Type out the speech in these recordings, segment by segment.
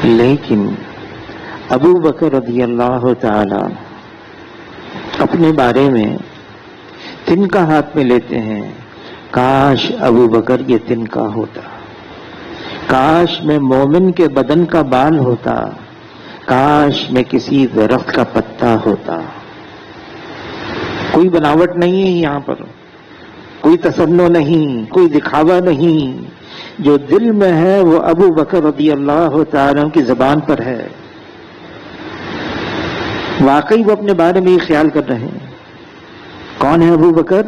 لیکن ابو بکر رضی اللہ تعالی اپنے بارے میں تنکا ہاتھ میں لیتے ہیں، کاش ابو بکر یہ تنکا ہوتا، کاش میں مومن کے بدن کا بال ہوتا، کاش میں کسی درخت کا پتا ہوتا۔ کوئی بناوٹ نہیں ہے یہاں پر، کوئی تصنع نہیں، کوئی دکھاوا نہیں، جو دل میں ہے وہ ابو بکر رضی اللہ تعالیٰ عنہ کی زبان پر ہے۔ واقعی وہ اپنے بارے میں یہ خیال کر رہے ہیں۔ کون ہے ابو بکر؟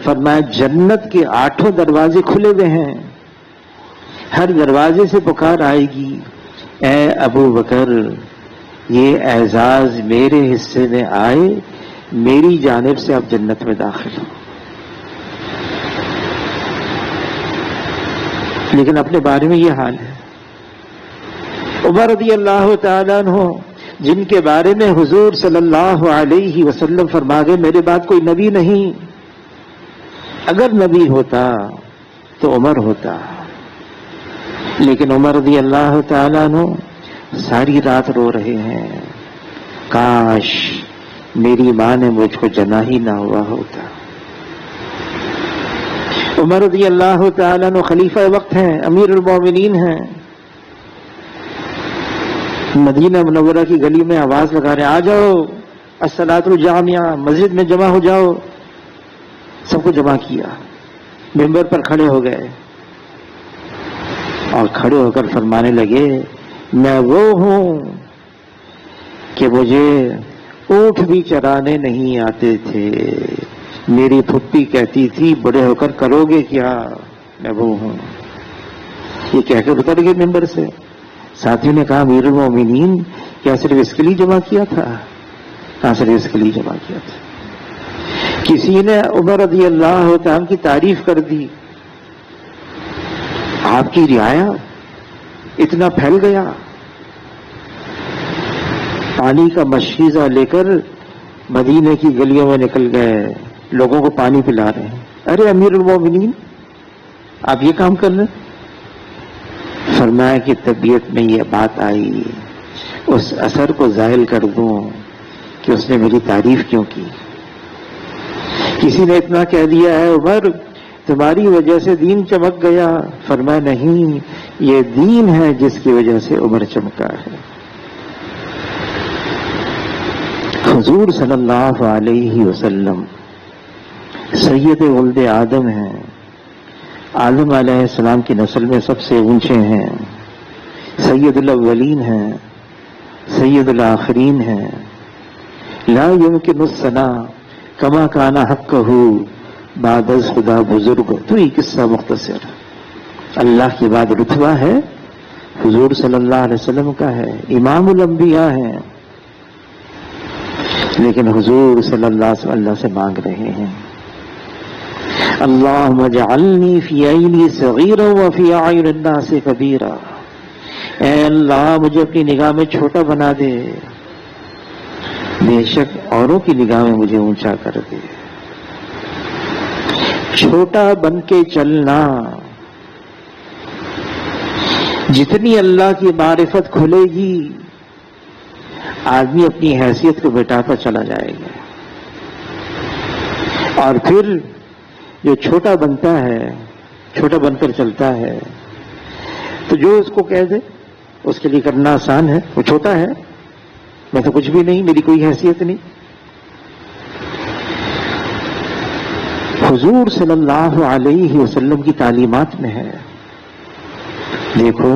فرمایا جنت کے 8 دروازے کھلے ہوئے ہیں، ہر دروازے سے پکار آئے گی، اے ابو بکر یہ اعزاز میرے حصے میں آئے، میری جانب سے آپ جنت میں داخل ہو۔ لیکن اپنے بارے میں یہ حال ہے۔ عمر رضی اللہ تعالیٰ عنہ جن کے بارے میں حضور صلی اللہ علیہ وسلم فرما گئے میرے بعد کوئی نبی نہیں، اگر نبی ہوتا تو عمر ہوتا، لیکن عمر رضی اللہ تعالیٰ عنہ ساری رات رو رہے ہیں، کاش میری ماں نے مجھ کو جنا ہی نہ ہوا ہوتا۔ عمر رضی اللہ تعالیٰ عنہ خلیفہ وقت ہیں، امیر المومنین ہیں، مدینہ منورہ کی گلی میں آواز لگا رہے ہیں، آ جاؤ الصلاۃ الجامعہ، مسجد میں جمع ہو جاؤ۔ سب کو جمع کیا، ممبر پر کھڑے ہو گئے اور کھڑے ہو کر فرمانے لگے، میں وہ ہوں کہ مجھے اونٹ بھی چرانے نہیں آتے تھے، میری پھپھی کہتی تھی بڑے ہو کر کرو گے کیا، میں وہ ہوں۔ یہ کہہ کر اتر گئے ممبر سے۔ ساتھیوں نے کہا امیر المومنین کیا صرف اس کے لیے جمع کیا تھا؟ کہاں صرف اس کے لیے جمع کیا تھا؟ کسی نے عمر رضی اللہ تعالیٰ کی تعریف کر دی، آپ کی رعایا اتنا پھیل گیا، پانی کا مشیزہ لے کر مدینے کی گلیوں میں نکل گئے، لوگوں کو پانی پلا رہے ہیں۔ ارے امیر المومنین آپ یہ کام کر رہے ہیں؟ فرمایا کہ طبیعت میں یہ بات آئی، اس اثر کو زائل کر دوں کہ اس نے میری تعریف کیوں کی۔ کسی نے اتنا کہہ دیا ہے عمر تمہاری وجہ سے دین چمک گیا، فرمایا نہیں، یہ دین ہے جس کی وجہ سے عمر چمکا ہے۔ حضور صلی اللہ علیہ وسلم سید ولد آدم ہیں، آدم علیہ السلام کی نسل میں سب سے اونچے ہیں، سید الاولین ہیں، سید الآخرین ہیں، لا یمکن الثنا کما کان حقہ بعد از خدا بزرگ۔ تو یہ قصہ مختصر، اللہ کے بعد رتبہ ہے حضور صلی اللہ علیہ وسلم کا ہے، امام الانبیاء ہیں، لیکن حضور صلی اللہ علیہ وسلم اللہ سے مانگ رہے ہیں، اللہم اجعلنی فی عینی صغیرا وفی اعین الناس کبیرا، اے اللہ مجھے اپنی نگاہ میں چھوٹا بنا دے، بے شک اوروں کی نگاہ میں مجھے اونچا کر دے۔ چھوٹا بن کے چلنا، جتنی اللہ کی معرفت کھلے گی آدمی اپنی حیثیت کو مٹاتا چلا جائے گا، اور پھر جو چھوٹا بنتا ہے، چھوٹا بن کر چلتا ہے، تو جو اس کو کہہ دے اس کے لیے کرنا آسان ہے، وہ چھوٹا ہے، میں تو کچھ بھی نہیں، میری کوئی حیثیت نہیں۔ حضور صلی اللہ علیہ وسلم کی تعلیمات میں ہے، دیکھو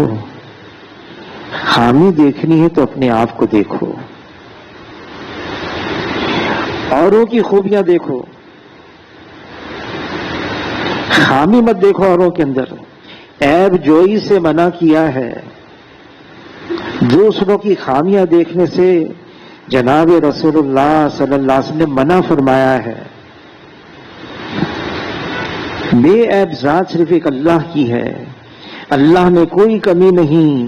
خامی دیکھنی ہے تو اپنے آپ کو دیکھو، اوروں کی خوبیاں دیکھو، خامی مت دیکھو اوروں کے اندر۔ عیب جوئی سے منع کیا ہے، دوسروں کی خامیاں دیکھنے سے جناب رسول اللہ صلی اللہ علیہ وسلم نے منع فرمایا ہے۔ بے عیب ذات صرف ایک اللہ کی ہے، اللہ میں کوئی کمی نہیں،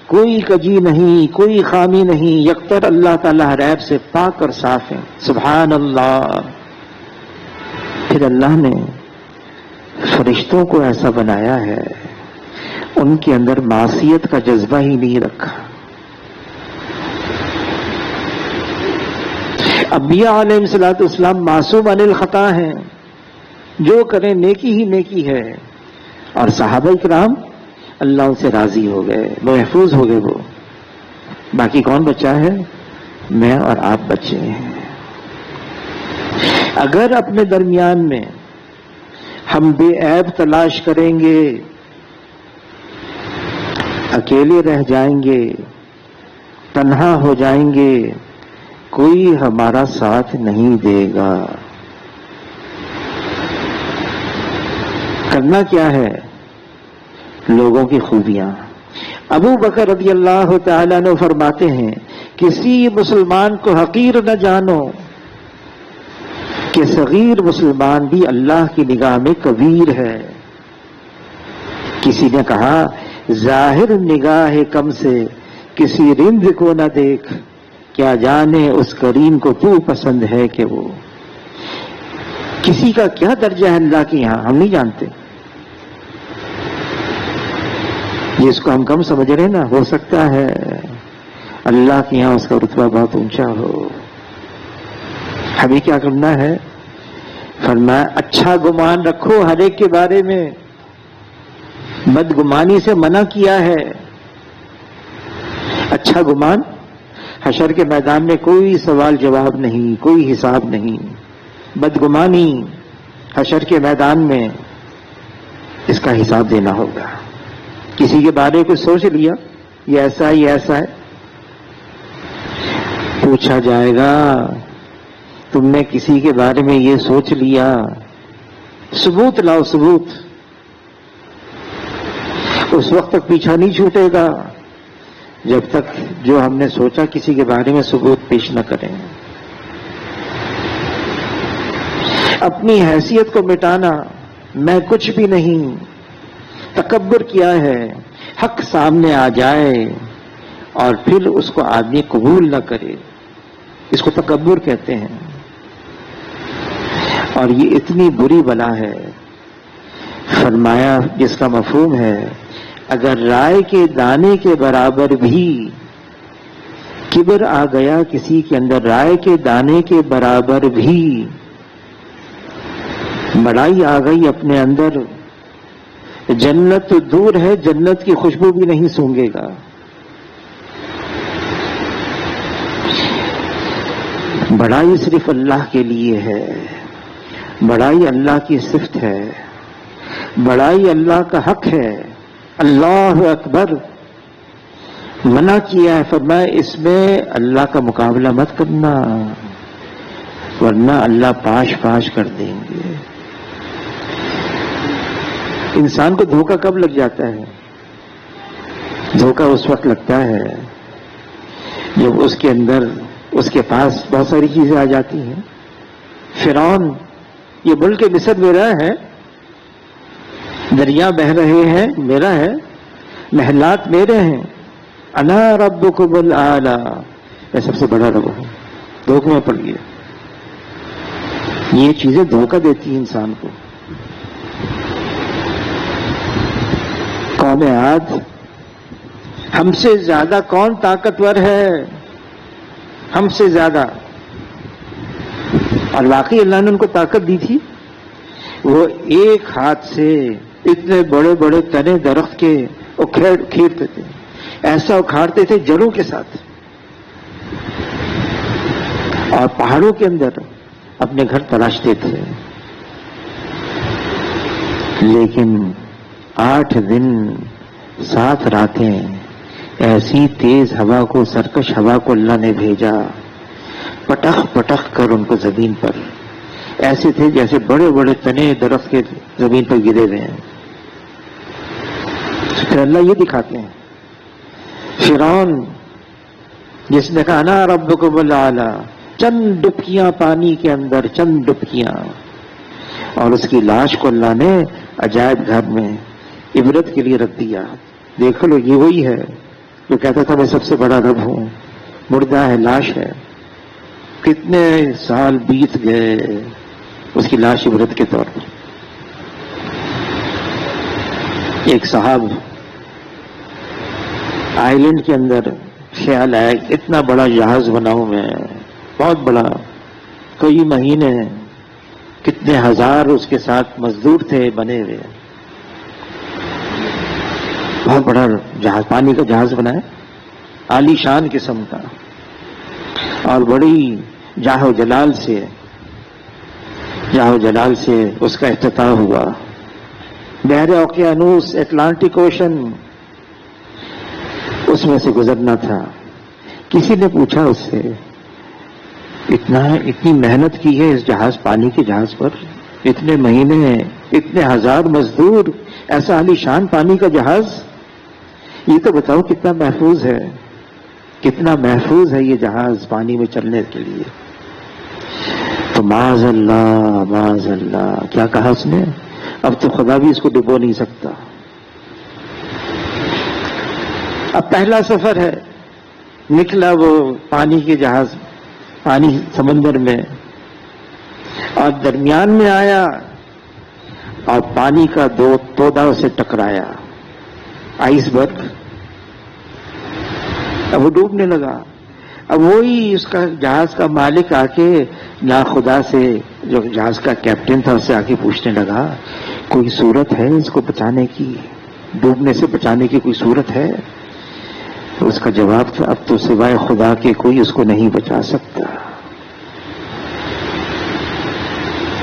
کوئی کجی نہیں، کوئی خامی نہیں، یکتر اللہ تعالیٰ ہر عیب سے پاک اور صاف ہے، سبحان اللہ۔ پھر اللہ نے فرشتوں کو ایسا بنایا ہے، ان ان کے اندر معصیت کا جذبہ ہی نہیں رکھا. انبیاء علیہ الصلوۃ والسلام معصوم عن الخطا ہیں، جو کریں نیکی ہی نیکی ہے. اور صحابہ کرام اللہ ان سے راضی ہو گئے، محفوظ ہو گئے. وہ باقی کون بچا ہے؟ میں اور آپ بچے ہیں. اگر اپنے درمیان میں ہم بے عیب تلاش کریں گے، اکیلے رہ جائیں گے، تنہا ہو جائیں گے، کوئی ہمارا ساتھ نہیں دے گا. کرنا کیا ہے؟ لوگوں کی خوبیاں. ابو بکر رضی اللہ تعالیٰ عنہ فرماتے ہیں کسی مسلمان کو حقیر نہ جانو کہ صغیر مسلمان بھی اللہ کی نگاہ میں کبیر ہے. کسی نے کہا ظاہر نگاہ کم سے کسی رند کو نہ دیکھ، کیا جانے اس کریم کو تو پسند ہے کہ وہ. کسی کا کیا درجہ ہے اللہ کے یہاں ہم نہیں جانتے. جس کو ہم کم سمجھ رہے ہیں نا، ہو سکتا ہے اللہ کے یہاں اس کا رتبہ بہت اونچا ہو. ہمیں کیا کرنا ہے؟ فرمایا اچھا گمان رکھو ہر ایک کے بارے میں، بدگمانی سے منع کیا ہے. اچھا گمان، حشر کے میدان میں کوئی سوال جواب نہیں، کوئی حساب نہیں. بدگمانی حشر کے میدان میں اس کا حساب دینا ہوگا. کسی کے بارے کو سوچ لیا یہ ایسا ہے، یہ ایسا ہے، پوچھا جائے گا تم نے کسی کے بارے میں یہ سوچ لیا؟ ثبوت لاؤ، ثبوت. اس وقت تک پیچھا نہیں چھوٹے گا جب تک جو ہم نے سوچا کسی کے بارے میں ثبوت پیش نہ کریں. اپنی حیثیت کو مٹانا، میں کچھ بھی نہیں، تکبر کیا ہے. حق سامنے آ جائے اور پھر اس کو آدمی قبول نہ کرے، اس کو تکبر کہتے ہیں. اور یہ اتنی بری بلا ہے. فرمایا جس کا مفہوم ہے اگر رائے کے دانے کے برابر بھی کبر آ گیا کسی کے اندر، رائے کے دانے کے برابر بھی بڑائی آ گئی اپنے اندر، جنت تو دور ہے، جنت کی خوشبو بھی نہیں سونگھے گا. بڑائی صرف اللہ کے لیے ہے، بڑائی اللہ کی صفت ہے، بڑائی اللہ کا حق ہے. اللہ اکبر منع کیا ہے. فرمایا اس میں اللہ کا مقابلہ مت کرنا ورنہ اللہ پاش پاش کر دیں گے. انسان کو دھوکہ کب لگ جاتا ہے؟ دھوکہ اس وقت لگتا ہے جب اس کے اندر اس کے پاس بہت ساری چیزیں آ جاتی ہیں. فرعون یہ ملک مصر میرا ہے، دریا بہہ رہے ہیں میرا ہے، محلات میرے ہیں، انا ربکم الاعلی، میں سب سے بڑا رب ہوں. دھوکے میں پڑ گیا. یہ چیزیں دھوکہ دیتی ہیں انسان کو. قوم عاد ہم سے زیادہ کون طاقتور ہے؟ ہم سے زیادہ. اور واقعی اللہ نے ان کو طاقت دی تھی. وہ ایک ہاتھ سے اتنے بڑے بڑے تنے درخت کے کھیرتے تھے، ایسا اکھاڑتے تھے جڑوں کے ساتھ، اور پہاڑوں کے اندر اپنے گھر تلاشتے تھے. لیکن 8 دن 7 راتیں ایسی تیز ہوا کو، سرکش ہوا کو اللہ نے بھیجا، پٹخ پٹخ کر ان کو زمین پر ایسے تھے جیسے بڑے بڑے تنے درخت کے زمین پر گرے ہوئے ہیں. پھر اللہ یہ دکھاتے ہیں فرعون جس نے کہا انا ربکم الاعلی، چند ڈبکیاں پانی کے اندر، چند ڈبکیاں، اور اس کی لاش کو اللہ نے عجائب گھر میں عبرت کے لیے رکھ دیا. دیکھو لو یہ وہی ہے جو کہتا تھا میں سب سے بڑا رب ہوں. مردہ ہے، لاش ہے. کتنے سال بیت گئے اس کی لاش عبرت کے طور پر. ایک صاحب آئی لینڈ کے اندر خیال آیا اتنا بڑا جہاز بناؤں میں، بہت بڑا، کئی مہینے، کتنے ہزار اس کے ساتھ مزدور تھے بنے ہوئے، بہت بڑا جہاز، پانی کا جہاز بنایا عالی شان قسم کا، اور بڑی جاہ و جلال سے اس کا افتتاح ہوا۔ بحر اوقیانوس، اٹلانٹک اوشن، اس میں سے گزرنا تھا۔ کسی نے پوچھا اس سے، اتنی محنت کی ہے اس جہاز، پانی کے جہاز پر، اتنے مہینے، اتنے ہزار مزدور، ایسا عالی شان پانی کا جہاز، یہ تو بتاؤ کتنا محفوظ ہے، کتنا محفوظ ہے یہ جہاز پانی میں چلنے کے لیے؟ تو معاذ اللہ، کیا کہا اس نے؟ اب تو خدا بھی اس کو ڈبو نہیں سکتا۔ اب پہلا سفر ہے، نکلا وہ پانی کے جہاز، پانی سمندر میں، اور درمیان میں آیا اور پانی کا دو تودا اسے ٹکرایا، آئس برگ، اب وہ ڈوبنے لگا۔ اب وہی اس کا جہاز کا مالک آ کے ناخدا سے، جو جہاز کا کیپٹن تھا، اس سے آ کے پوچھنے لگا کوئی صورت ہے اس کو بچانے کی، ڈوبنے سے بچانے کی کوئی صورت ہے؟ تو اس کا جواب تھا اب تو سوائے خدا کے کوئی اس کو نہیں بچا سکتا۔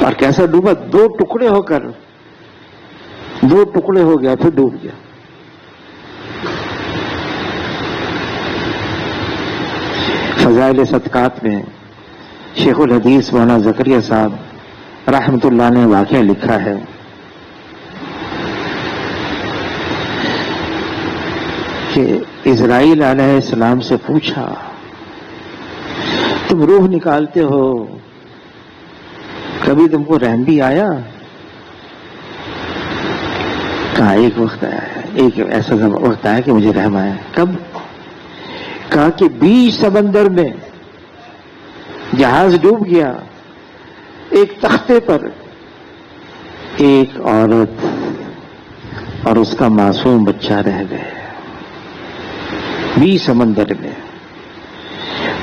اور کیسا ڈوبا؟ دو ٹکڑے ہو گیا، پھر ڈوب گیا۔ فضائل صدقات میں شیخ الحدیث مولانا زکریا صاحب رحمت اللہ نے واقعہ لکھا ہے کہ اسرائیل علیہ السلام سے پوچھا تم روح نکالتے ہو، کبھی تم کو رحم بھی آیا؟ کہا ایک وقت آیا ہے، ایک ایسا وقت آیا کہ مجھے رحم آیا۔ کب؟ کہا کہ بیچ سمندر میں جہاز ڈوب گیا، ایک تختے پر ایک عورت اور اس کا معصوم بچہ رہ گئے بیچ سمندر میں۔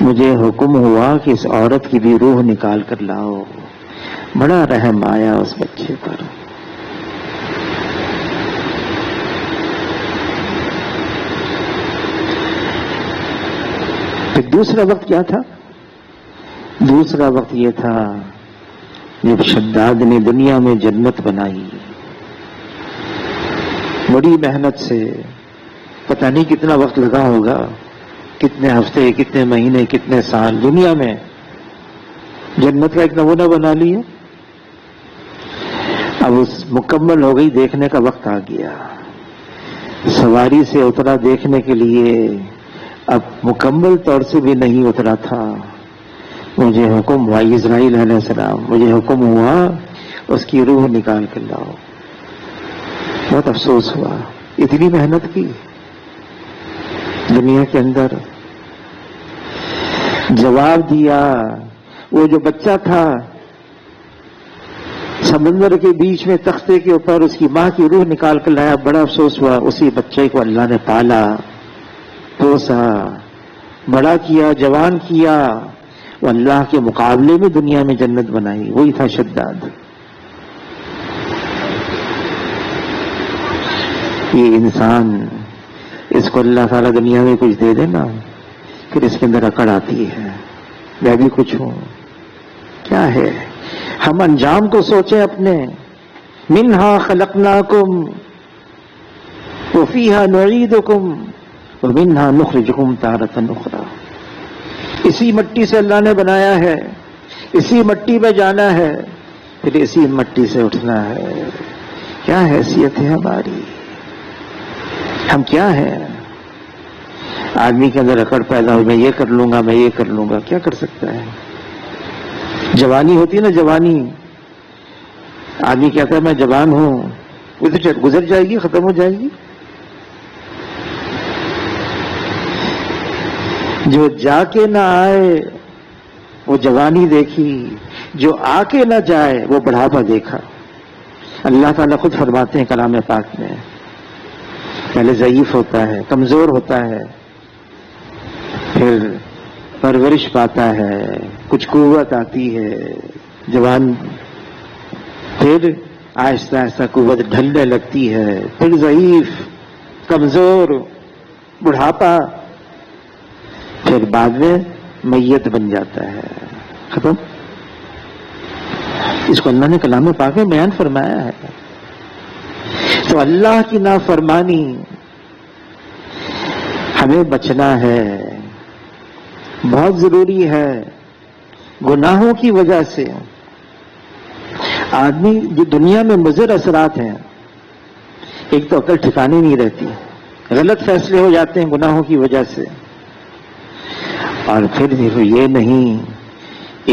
مجھے حکم ہوا کہ اس عورت کی بھی روح نکال کر لاؤ، بڑا رحم آیا اس بچے پر۔ پھر دوسرا وقت کیا تھا؟ دوسرا وقت یہ تھا جب شداد نے دنیا میں جنت بنائی، بڑی محنت سے، پتہ نہیں کتنا وقت لگا ہوگا، کتنے ہفتے، کتنے مہینے، کتنے سال، دنیا میں جنت کا ایک نمونہ بنا لیا۔ اب اس مکمل ہو گئی، دیکھنے کا وقت آ گیا، سواری سے اترا دیکھنے کے لیے، اب مکمل طور سے بھی نہیں اترا تھا۔ مجھے حکم ہوا، اسرائیل علیہ السلام، مجھے حکم ہوا اس کی روح نکال کر لاؤ۔ بہت افسوس ہوا، اتنی محنت کی دنیا کے اندر، جواب دیا۔ وہ جو بچہ تھا سمندر کے بیچ میں تختے کے اوپر، اس کی ماں کی روح نکال کر لایا، بڑا افسوس ہوا۔ اسی بچے کو اللہ نے پالا، پوسا، بڑا کیا، جوان کیا، وہ اللہ کے مقابلے میں دنیا میں جنت بنائی، وہی تھا شداد۔ یہ انسان، اس کو اللہ تعالیٰ دنیا میں کچھ دے دینا، پھر اس کے اندر اکڑ آتی ہے، میں بھی کچھ ہوں، کیا ہے؟ ہم انجام کو سوچیں اپنے، منہا خلقناکم وفیہا نعیدکم ومنہا نخرجکم تارۃ اخری۔ اسی مٹی سے اللہ نے بنایا ہے، اسی مٹی میں جانا ہے، پھر اسی مٹی سے اٹھنا ہے۔ کیا حیثیت ہے ہماری؟ ہم کیا ہیں؟ آدمی کے اندر اکڑ پیدا ہو، میں یہ کر لوں گا، میں یہ کر لوں گا، کیا کر سکتا ہے؟ جوانی ہوتی ہے نا، جوانی، آدمی کہتا ہے میں جوان ہوں، گزر جائے گی، ختم ہو جائے گی۔ جو جا کے نہ آئے وہ جوانی دیکھی، جو آ کے نہ جائے وہ بڑھاپا دیکھا۔ اللہ تعالیٰ خود فرماتے ہیں کلام پاک میں، پہلے ضعیف ہوتا ہے، کمزور ہوتا ہے، پھر پرورش پاتا ہے، کچھ قوت آتی ہے جوان، پھر آہستہ آہستہ قوت ڈھلنے لگتی ہے، پھر ضعیف، کمزور، بڑھاپا، پھر بعد میں میت بن جاتا ہے، ختم۔ اس کو اللہ نے کلام پاک میں بیان فرمایا ہے۔ تو اللہ کی نافرمانی ہمیں بچنا ہے، بہت ضروری ہے۔ گناہوں کی وجہ سے آدمی جو دنیا میں مضر اثرات ہیں، ایک تو عقل ٹھکانے نہیں رہتی، غلط فیصلے ہو جاتے ہیں گناہوں کی وجہ سے، اور پھر یہ نہیں،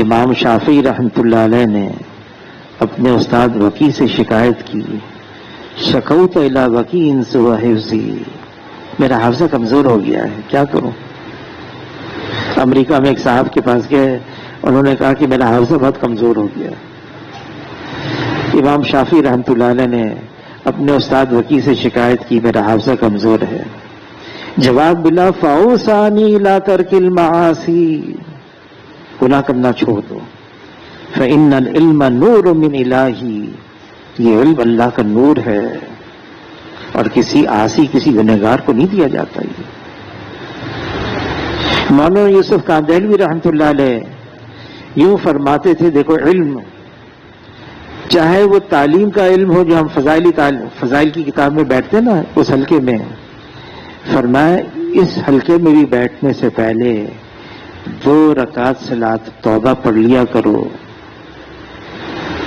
امام شافعی رحمۃ اللہ علیہ نے اپنے استاد وکی سے شکایت کی، شکوت الی وکی سوء حفظی، میرا حافظہ کمزور ہو گیا ہے، کیا کروں؟ امریکہ میں ایک صاحب کے پاس گئے، انہوں نے کہا کہ میرا حافظہ بہت کمزور ہو گیا۔ امام شافعی رحمۃ اللہ علیہ نے اپنے استاد وکی سے شکایت کی، میرا حافظہ کمزور ہے۔ جواب ملا، فاوصانی لا ترک المعاصی، گناہ کرنا چھوڑ دو، فإن العلم نور من الہی، یہ علم اللہ کا نور ہے اور کسی عاصی، کسی گنہگار کو نہیں دیا جاتا۔ یہ مولانا یوسف کاندہلوی رحمۃ اللہ علیہ یوں فرماتے تھے، دیکھو علم چاہے وہ تعلیم کا علم ہو جو ہم فضائل کی کتاب میں بیٹھتے ہیں نا، اس حلقے میں، فرمایا اس حلقے میں بھی بیٹھنے سے پہلے 2 رکعت صلاۃ توبہ پڑھ لیا کرو،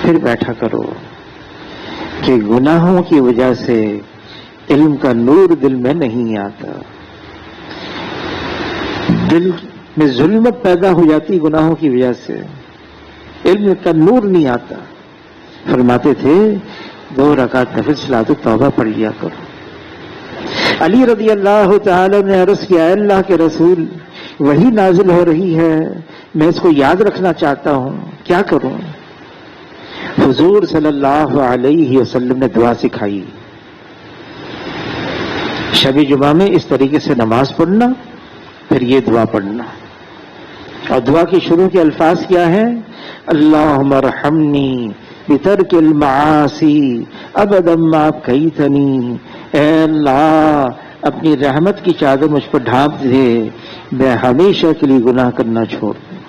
پھر بیٹھا کرو، کہ گناہوں کی وجہ سے علم کا نور دل میں نہیں آتا، دل میں ظلمت پیدا ہو جاتی گناہوں کی وجہ سے، علم کا نور نہیں آتا۔ فرماتے تھے 2 رکعت نفل صلاۃ توبہ پڑھ لیا کرو۔ علی رضی اللہ تعالی نے عرض کیا، اے اللہ کے رسول، وہی نازل ہو رہی ہے، میں اس کو یاد رکھنا چاہتا ہوں، کیا کروں؟ حضور صلی اللہ علیہ وسلم نے دعا سکھائی، شب جمعہ میں اس طریقے سے نماز پڑھنا، پھر یہ دعا پڑھنا، اور دعا کے شروع کے الفاظ کیا ہیں؟ اللہم ارحمنی بترک المعاصی ابدا ما ابقیتنی، اے اللہ اپنی رحمت کی چادر مجھ پر ڈھانپ دے، میں ہمیشہ کے لیے گناہ کرنا چھوڑ دوں۔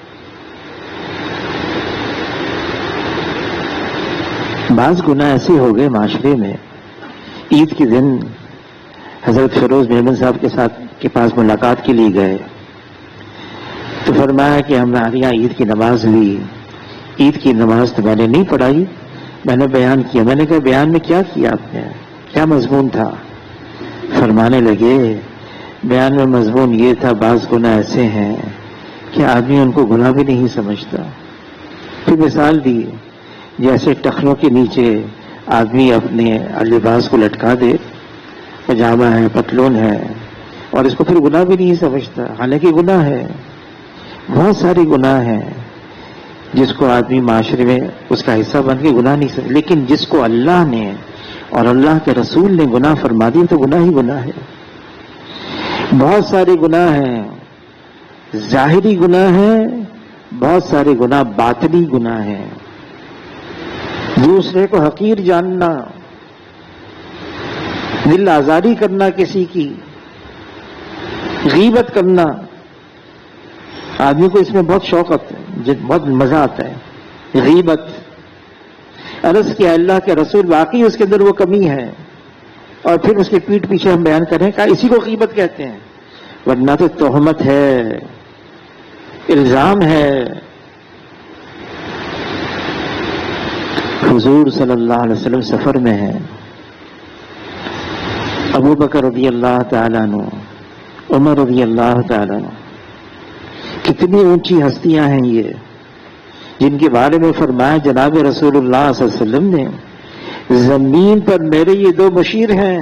بعض گناہ ایسے ہو گئے معاشرے میں، عید کے دن حضرت فیروز محمد صاحب کے پاس ملاقات کے لیے گئے تو فرمایا کہ ہمارے یہاں عید کی نماز ہوئی، عید کی نماز تو میں نے نہیں پڑھائی، میں نے بیان کیا۔ میں نے کہا بیان میں کیا کیا آپ نے، کیا مضمون تھا؟ فرمانے لگے بیان میں مضمون یہ تھا، بعض گناہ ایسے ہیں کہ آدمی ان کو گناہ بھی نہیں سمجھتا۔ پھر مثال دی، جیسے ٹخنوں کے نیچے آدمی اپنے لباس کو لٹکا دے، پجامہ ہے، پتلون ہے، اور اس کو پھر گناہ بھی نہیں سمجھتا، حالانکہ گناہ ہے۔ بہت ساری گناہ ہیں جس کو آدمی معاشرے میں اس کا حصہ بن کے گناہ نہیں سمجھتا، لیکن جس کو اللہ نے اور اللہ کے رسول نے گناہ فرما دی تو گناہ ہی گناہ ہے۔ بہت سارے گناہ ہیں، ظاہری گناہ ہیں، بہت سارے گناہ باطنی گناہ ہیں۔ دوسرے کو حقیر جاننا، دل آزاری کرنا، کسی کی غیبت کرنا، آدمی کو اس میں بہت شوق آتا ہے، بہت مزہ آتا ہے، غیبت۔ عرض کیا اللہ کے رسول، واقعی اس کے اندر وہ کمی ہے، اور پھر اس کے پیٹھ پیچھے ہم بیان کریں کہ اسی کو غیبت کہتے ہیں، ورنہ تو تہمت ہے، الزام ہے۔ حضور صلی اللہ علیہ وسلم سفر میں ہیں، ابو بکر رضی اللہ تعالیٰ عنہ، عمر رضی اللہ تعالیٰ عنہ، کتنی اونچی ہستیاں ہیں یہ، جن کے بارے میں فرمایا جناب رسول اللہ صلی اللہ علیہ وسلم نے، زمین پر میرے یہ 2 مشیر ہیں،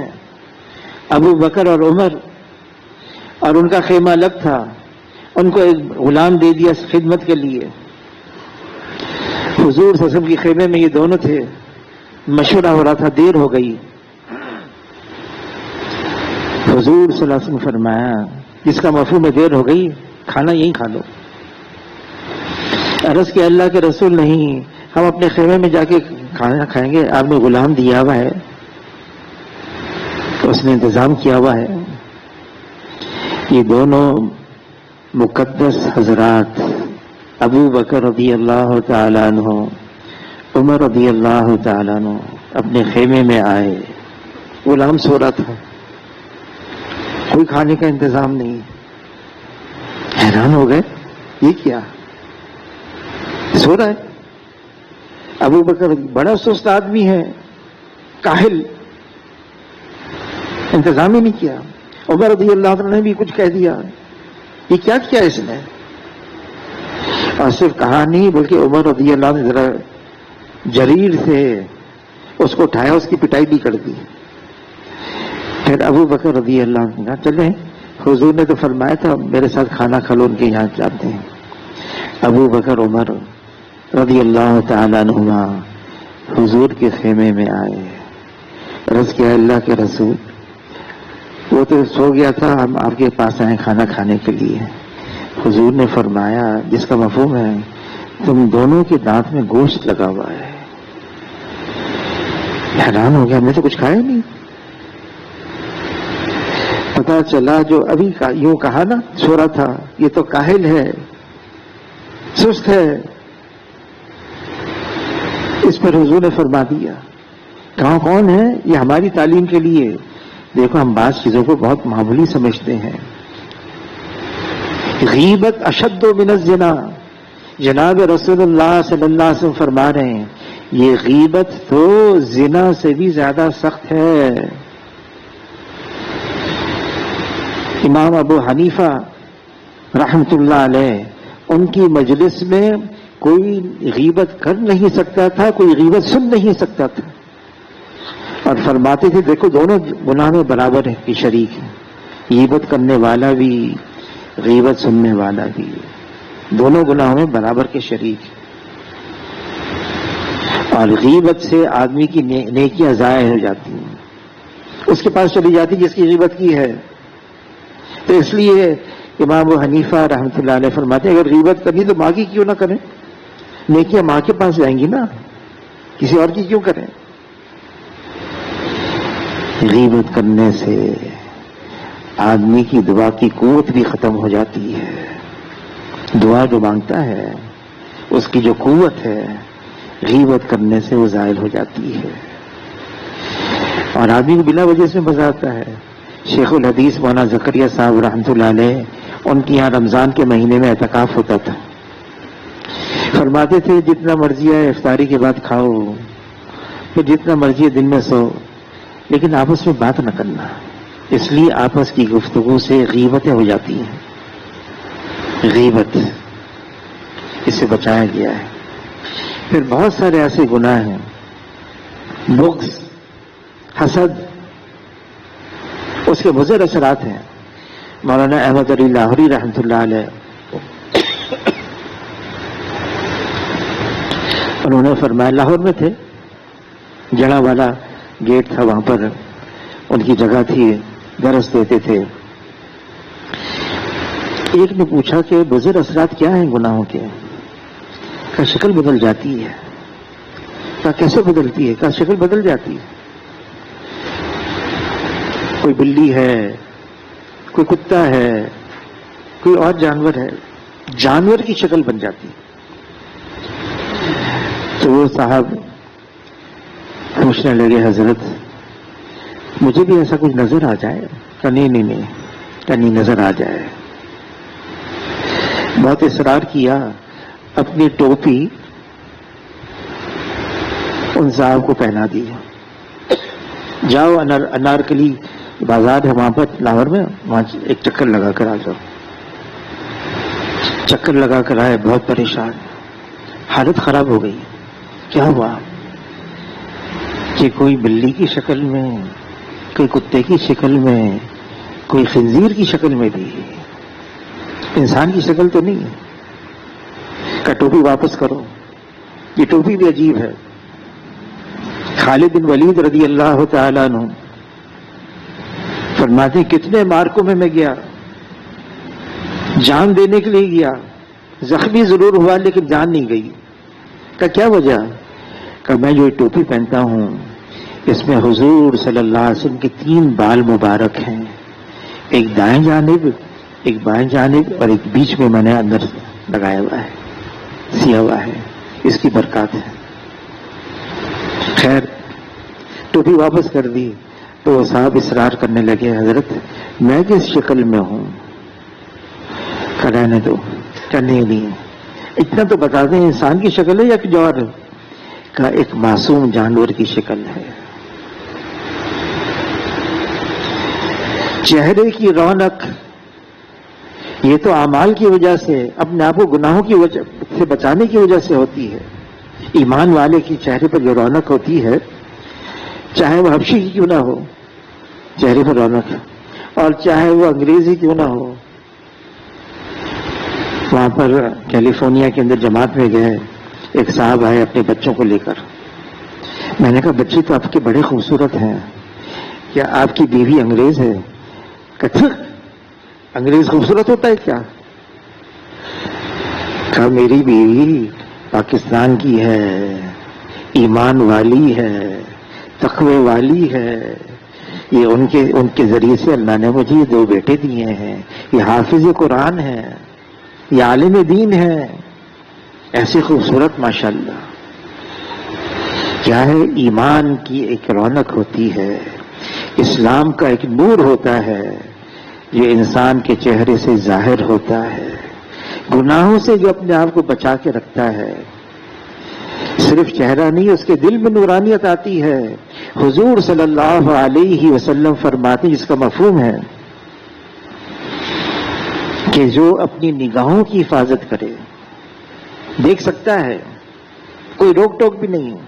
ابو بکر اور عمر، اور ان کا خیمہ الگ تھا، ان کو ایک غلام دے دیا خدمت کے لیے۔ حضور صلی اللہ علیہ وسلم کے خیمے میں یہ دونوں تھے، مشورہ ہو رہا تھا، دیر ہو گئی، حضور صلی اللہ علیہ وسلم فرمایا جس کا مفہوم میں دیر ہو گئی کھانا یہیں کھا لو. عرض کہ اللہ کے رسول نہیں، ہم اپنے خیمے میں جا کے کھانا کھائیں گے. آپ نے غلام دیا ہوا ہے، اس نے انتظام کیا ہوا ہے. یہ دونوں مقدس حضرات ابو بکر رضی اللہ تعالیٰ عنہ، عمر رضی اللہ تعالیٰ عنہ اپنے خیمے میں آئے. غلام سو رہا تھا، کوئی کھانے کا انتظام نہیں. حیران ہو گئے، یہ کیا سو رہا ہے؟ ابو بکر بڑا سست آدمی ہے، کاہل، انتظام ہی نہیں کیا. عمر رضی اللہ عنہ نے بھی کچھ کہہ دیا، یہ کیا کیا اس نے؟ اور صرف کہا نہیں بلکہ عمر رضی اللہ عنہ نے ذرا جریر سے اس کو اٹھایا، اس کی پٹائی بھی کر دی. پھر ابو بکر رضی اللہ عنہ نے کہا چلیں، حضور نے تو فرمایا تھا میرے ساتھ کھانا کھا لو، ان کے یہاں جاتے ہیں. ابو بکر عمر رضی اللہ تعالیٰ عنہما حضور کے خیمے میں آئے. عرض کیا اللہ کے رسول، وہ تو سو گیا تھا، ہم آپ کے پاس آئے کھانا کھانے کے لیے. حضور نے فرمایا جس کا مفہوم ہے تم دونوں کے دانت میں گوشت لگا ہوا ہے. حیران ہو گیا، میں تو کچھ کھایا نہیں. پتا چلا جو ابھی یوں کہا نا سو رہا تھا، یہ تو کاہل ہے، سست ہے. اس پر حضور نے فرما دیا کہاں کون ہے؟ یہ ہماری تعلیم کے لیے. دیکھو ہم بعض چیزوں کو بہت معمولی سمجھتے ہیں. غیبت اشد من الزنا، جناب رسول اللہ صلی اللہ علیہ وسلم فرما رہے ہیں یہ غیبت تو زنا سے بھی زیادہ سخت ہے. امام ابو حنیفہ رحمت اللہ علیہ، ان کی مجلس میں کوئی غیبت کر نہیں سکتا تھا، کوئی غیبت سن نہیں سکتا تھا. اور فرماتے تھے دیکھو دونوں گناہ میں برابر ہے کہ شریک ہیں، غیبت کرنے والا بھی غیبت سننے والا بھی، دونوں گناہوں میں برابر کے شریک. اور غیبت سے آدمی کی نیکیاں ضائع ہو جاتی ہیں، اس کے پاس چلی جاتی جس کی غیبت کی ہے. تو اس لیے امام ابو حنیفہ رحمۃ اللہ علیہ فرماتے ہیں اگر غیبت کرنی تو ماں کی کیوں نہ کریں، نیکیاں ماں کے پاس جائیں گی نا، کسی اور کی کیوں کریں. غیبت کرنے سے آدمی کی دعا کی قوت بھی ختم ہو جاتی ہے. دعا جو مانگتا ہے اس کی جو قوت ہے غیبت کرنے سے وہ زائل ہو جاتی ہے، اور آدمی کو بلا وجہ سے مزہ آتا ہے. شیخ الحدیث مولانا زکریا صاحب رحمۃ اللہ علیہ، ان کے یہاں رمضان کے مہینے میں اعتکاف ہوتا تھا. فرماتے تھے جتنا مرضی ہے افطاری کے بعد کھاؤ، پھر جتنا مرضی ہے دن میں سو، لیکن آپس میں بات نہ کرنا. اس لیے آپس کی گفتگو سے غیبتیں ہو جاتی ہیں. غیبت اس سے بچایا گیا ہے. پھر بہت سارے ایسے گناہ ہیں، بغض، حسد، اس کے مضر اثرات ہیں. مولانا احمد علی لاہوری رحمۃ اللہ علیہ انہوں نے فرمایا، لاہور میں تھے، جڑا والا گیٹ تھا، وہاں پر ان کی جگہ تھی، درس دیتے تھے. ایک نے پوچھا کہ مضر اثرات کیا ہیں گناہوں کے؟ کہا شکل بدل جاتی ہے. کہا کیسے بدلتی ہے؟ کہا شکل بدل جاتی ہے. کوئی بلی ہے، کوئی کتا ہے، کوئی اور جانور ہے، جانور کی شکل بن جاتی. تو وہ صاحب پوچھنے لگے حضرت مجھے بھی ایسا کچھ نظر آ جائے؟ کہ نہیں نظر آ جائے. بہت اصرار کیا، اپنی ٹوپی ان صاحب کو پہنا دی. جاؤ انارکلی بازار ہے وہاں پر لاہور میں، وہاں ایک چکر لگا کر آ جاؤ. چکر لگا کر آئے، بہت پریشان، حالت خراب ہو گئی. کیا ہوا؟ کہ کوئی بلی کی شکل میں، کوئی کتے کی شکل میں، کوئی خنزیر کی شکل میں بھی، انسان کی شکل تو نہیں ہے. کہ ٹوپی واپس کرو. یہ ٹوپی بھی عجیب ہے. خالد بن ولید رضی اللہ تعالیٰ عنہ فرماتے ہیں کتنے مارکوں میں گیا، جان دینے کے لیے گیا، زخمی ضرور ہوا لیکن جان نہیں گئی۔ کہ کیا وجہ؟ کہ میں جو ٹوپی پہنتا ہوں اس میں حضور صلی اللہ علیہ وسلم کے 3 بال مبارک ہیں، ایک دائیں جانب، ایک بائیں جانب اور ایک بیچ میں میں نے اندر لگایا ہوا ہے، سیا ہوا ہے، اس کی برکات ہے۔ خیر ٹوپی واپس کر دی تو وہ صاحب اصرار کرنے لگے، حضرت میں کس شکل میں ہوں؟ رہنے دو، کرنے نہیں، اتنا تو بتا دیں انسان کی شکل ہے یا کچھ اور؟ کا ایک معصوم جانور کی شکل ہے۔ چہرے کی رونق یہ تو اعمال کی وجہ سے، اپنے آپ کو گناہوں کی وجہ سے بچانے کی وجہ سے ہوتی ہے۔ ایمان والے کی چہرے پر جو رونق ہوتی ہے، چاہے وہ حبشی کی کیوں نہ ہو، چہرے پر رونق ہے، اور چاہے وہ انگریزی کیوں نہ ہو۔ وہاں پر کیلیفورنیا کے اندر جماعت میں گئے، ایک صاحب آئے اپنے بچوں کو لے کر۔ میں نے کہا بچے تو آپ کے بڑے خوبصورت ہیں، کیا آپ کی بیوی انگریز ہے؟ کہا انگریز خوبصورت ہوتا ہے کیا؟ کہا میری بیوی پاکستان کی ہے، ایمان والی ہے، تقوی والی ہے، یہ ان کے ذریعے سے اللہ نے مجھے یہ 2 بیٹے دیے ہیں، یہ حافظ قرآن ہے، یہ عالم دین ہے، ایسی خوبصورت ماشاءاللہ۔ کیا ہے؟ ایمان کی ایک رونق ہوتی ہے، اسلام کا ایک نور ہوتا ہے جو انسان کے چہرے سے ظاہر ہوتا ہے، گناہوں سے جو اپنے آپ کو بچا کے رکھتا ہے۔ صرف چہرہ نہیں، اس کے دل میں نورانیت آتی ہے۔ حضور صلی اللہ علیہ وسلم فرماتے ہیں، جس کا مفہوم ہے کہ جو اپنی نگاہوں کی حفاظت کرے، دیکھ سکتا ہے، کوئی روک ٹوک بھی نہیں ہے،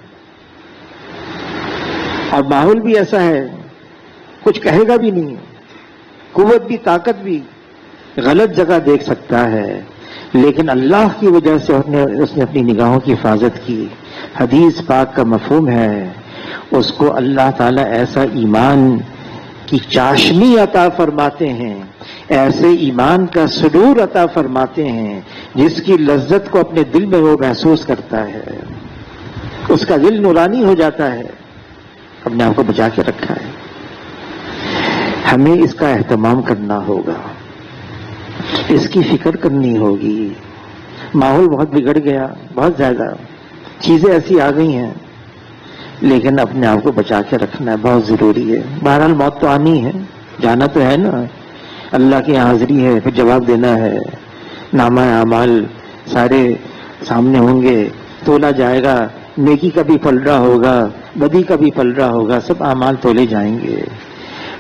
اور ماحول بھی ایسا ہے، کچھ کہے گا بھی نہیں، قوت بھی طاقت بھی، غلط جگہ دیکھ سکتا ہے، لیکن اللہ کی وجہ سے اس نے اپنی نگاہوں کی حفاظت کی۔ حدیث پاک کا مفہوم ہے، اس کو اللہ تعالیٰ ایسا ایمان کی چاشنی عطا فرماتے ہیں، ایسے ایمان کا سرور عطا فرماتے ہیں جس کی لذت کو اپنے دل میں وہ محسوس کرتا ہے، اس کا دل نورانی ہو جاتا ہے، اپنے آپ کو بچا کے رکھا ہے۔ ہمیں اس کا اہتمام کرنا ہوگا، اس کی فکر کرنی ہوگی۔ ماحول بہت بگڑ گیا، بہت زیادہ چیزیں ایسی آ گئی ہیں، لیکن اپنے آپ کو بچا کے رکھنا بہت ضروری ہے۔ بہرحال موت تو آنی ہے، جانا تو ہے نا، اللہ کی حاضری ہے، پھر جواب دینا ہے، نامہ اعمال سارے سامنے ہوں گے، تولا جائے گا، نیکی کا بھی پل رہا ہوگا، بدی کا بھی پل رہا ہوگا، سب اعمال تولے جائیں گے،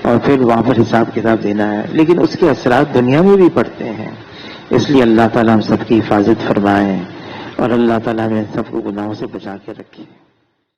اور پھر وہاں پر حساب کتاب دینا ہے۔ لیکن اس کے اثرات دنیا میں بھی پڑتے ہیں، اس لیے اللہ تعالیٰ ہم سب کی حفاظت فرمائیں، اور اللہ تعالیٰ ہمیں سب کو گناہوں سے بچا کے رکھے۔